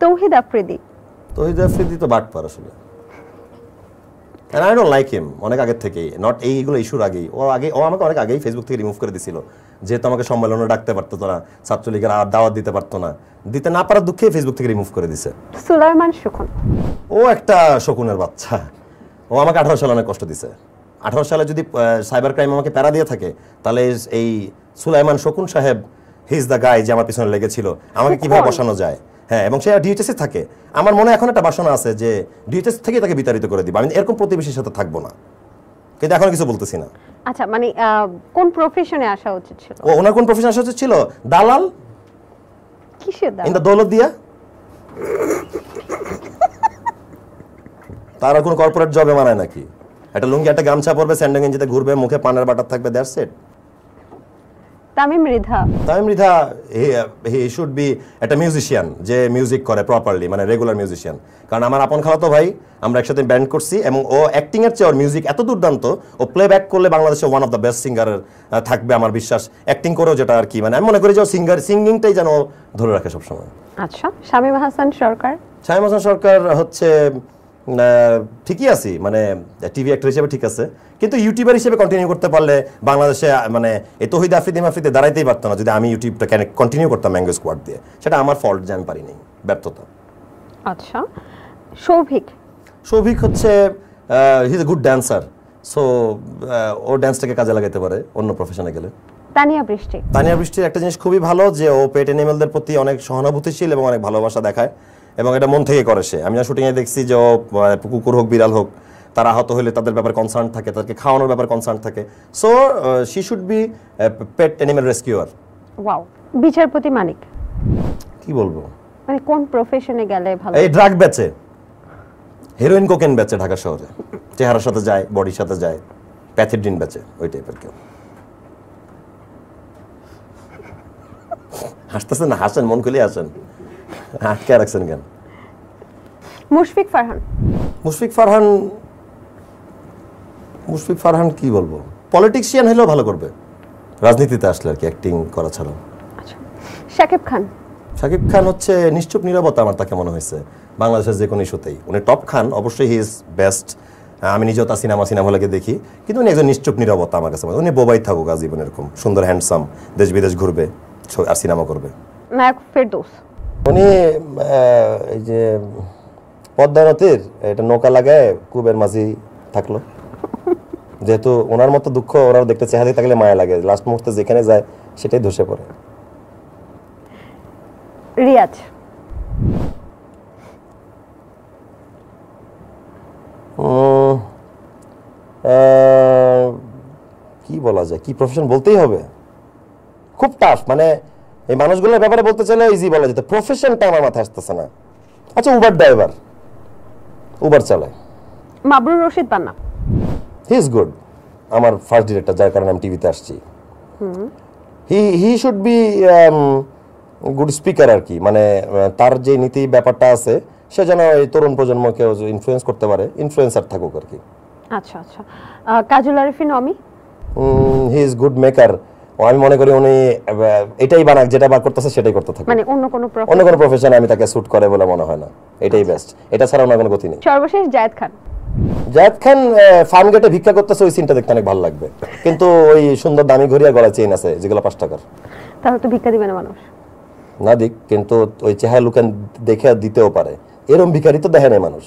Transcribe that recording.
তৌহিদ আফ্রিদি। তৌহিদ আফ্রিদি তো বাটপার আসলে, and I don't like him অনেক আগে থেকেই, নট এইগুলো ইস্যুর আগেই। ও আমাকে অনেক আগেই ফেসবুক থেকে রিমুভ করে দিছিল, যেহেতু আমাকে সম্মেলনে ডাকতে পারতো না, ছাত্রলীগের দাওয়াত দিতে পারতো না, দিতে না পারার দুঃখে ফেসবুক থেকে রিমুভ করে দিছে। সুলাইমান শকুন, ও একটা শকুনের বাচ্চা, ও আমাকে 18 সালে অনেক কষ্ট দিছে। 18 সালে যদি সাইবার ক্রাইম আমাকে প্যারা দিয়ে থাকে, তাহলে এই সুলাইমান শকুন সাহেব হি ইজ দ্য গাই যে আমার পিছনে লেগেছিল, আমাকে কিভাবে বসানো যায়। হ্যাঁ, এবং সে ডিএইচএস এ থাকে। আমার মনে এখন একটা বাসনা আছে যে ডিএইচএস থেকে তাকে বিতাড়িত করে দিব, আমি এরকম প্রতিবেশীর সাথে থাকবো না, কিন্তু এখন কিছু বলতেছি না। আচ্ছা, মানে কোন প্রফেশনে আসা উচিত ছিল? ওনার কোন প্রফেশনে আসা উচিত ছিল? দালাল। কিসের দালাল? ইন দ্য দৌলত দিয়া। তার কোনো কর্পোরেট জবে মানায় নাকি? একটা লুঙ্গি একটা গামছা পরবে, স্যান্ডো গেঞ্জিতে ঘুরবে, মুখে পানের বাটার থাকবে, that's it. Tamim Mridha he should B একটা মিউজিশিয়ান যে মিউজিক করে প্রপারলি, মানে রেগুলার মিউজিশিয়ান। কারণ আমার আপন খালাতো ভাই, আমরা একসাথে ব্যান্ড করছি, এবং ও অ্যাক্টিং এর চেয়ে ওর মিউজিক এত দুর্দান্ত, ও প্লেব্যাক করলে বাংলাদেশে one of the best singer থাকবে আমার বিশ্বাস। অ্যাক্টিং করেও যেটা আর কি, মানে আমি মনে করি যে সিঙ্গিংটাই যেন ধরে রাখে সবসময়। আচ্ছা, শামীম হাসান সরকার হচ্ছে ঠিকই আছি, মানে টিভি অ্যাক্টর হিসেবে ঠিক আছে, কিন্তু ইউটিউবার হিসেবে কন্টিনিউ করতে পারলে বাংলাদেশে মানে এই তৌহিদ আফ্রিদি দাঁড়াইতেই পারতো না যদি আমি ইউটিউবটা কন্টিনিউ করতাম ম্যাঙ্গো স্কোয়াড দিয়ে। সেটা আমার ফল্ট যে আমি পারিনি, ব্যর্থতা। আচ্ছা, সৌভিক হচ্ছে he is a good dancer, so ও ড্যান্সটাকে কাজে লাগাতে পারে অন্য প্রফেশনে গেলে। তানিয়া বৃষ্টির একটা জিনিস খুবই ভালো, যে ও পেট অ্যানিমেলদের প্রতি অনেক সহানুভূতিশীল এবং অনেক ভালোবাসা দেখায়, এবং এটা মন থেকে করে সে। আমি শুটিংয়ে দেখছি যে ও কুকুর হোক বিড়াল হোক, তারা আহত হলে তাদের ব্যাপারে কনসার্ন থাকে, তাদেরকে খাওয়ানোর ব্যাপারে কনসার্ন থাকে। So she should be pet animal rescuer. Wow. বিচারপতি মানিক কি বলবো, মানে কোন প্রফেশনে গেলে ভালো? এই ড্রাগ বেচে, হেরোইন কোকেন বেচে ঢাকা শহরে, চেহারার সাথে যায়, বডির সাথে যায়, প্যাথিড্রিন বেচে, ওই টাইপের কেউ। হাসতেছেন না, হাসেন, মন খুলে হাসেন, আটকে রাখছেন কেন? মুশফিক ফারহান কি বলবো, পলিটিশিয়ান হলেও ভালো করবে, রাজনীতিতে আসলে আর কি, অ্যাক্টিং করা ছাড়া। আচ্ছা, শাকিব খান হচ্ছে নিশ্চুপ নীরবতা, আমার তাকে মনে হয়েছে বাংলাদেশের যে কোনো ইস্যুতেই উনি টপ খান। অবশ্যই হি ইজ বেস্ট, আমি নিজেও তার সিনেমা লাগে দেখি, কিন্তু উনি একজন নিশ্চুপ নীরবতা আমার কাছে। উনি বোবাই থাকুক আজীবন, এরকম সুন্দর হ্যান্ডসাম, দেশ বিদেশ ঘুরবে আর সিনেমা করবে। নায়ক ফেরদৌস, উনি এই যে পদ্মা নদীর এটা নৌকা লাগায় কুবের মাঝি থাকলো, যেহেতু ওনার মতো দুঃখ ওনার দেখতে চেহারা থাকলে মায়া লাগে, লাস্ট মুহূর্তে যেখানে যায় সেটাই ধসে পড়ে। রিয়াজ কি বলা যায়, কি প্রফেশন বলতেই হবে, খুব টাফ। মানে এই মানুষগুলোর ব্যাপারে বলতে চাইলে ইজি বলা যেত, প্রফেশনটা আমার মাথায় আসতেছে না। আচ্ছা, উবার ড্রাইভার, উবার চালায়। Mabrur Rashid Banna, he is good, আমার ফার্স্ট ডিরেক্টর, যার কারণে আমি টিভিতে আসছি। He should be good speaker আর কি, মানে তার যে নীতি ব্যাপারটা আছে সে যেন এই তরুণ প্রজন্মকে ইনফ্লুয়েন্স করতে পারে, ইনফ্লুয়েন্সার থাকুক আর কি। আচ্ছা, কাজল আরিফিন অমি, হি ইজ গুড মেকার। আমি মনে করি উনি এটাই বানাক, যেটা বার করতেছে সেটাই করতে থাকে, মানে অন্য কোনো প্রফেশনে আমি তাকে স্যুট করে বলে মনে হয় না, এটাই বেস্ট, এটা ছাড়া অন্য কোনো গতি নেই। সর্বশেষ জায়েদ খান ফার্ম গেটে ভিক্ষা করতেছে, ওই সিনটা দেখতে অনেক ভালো লাগবে, কিন্তু ওই সুন্দর দামি ঘড়ি আর গলা চেইন আছে যেগুলো 5 টাকার, তাহলে তো ভিক্ষা দিবে না মানুষ, না দিক, কিন্তু ওই চেহারা লুকান দেখে দিতেও পারে, এরকম ভিখারি তো দেখে নাই মানুষ।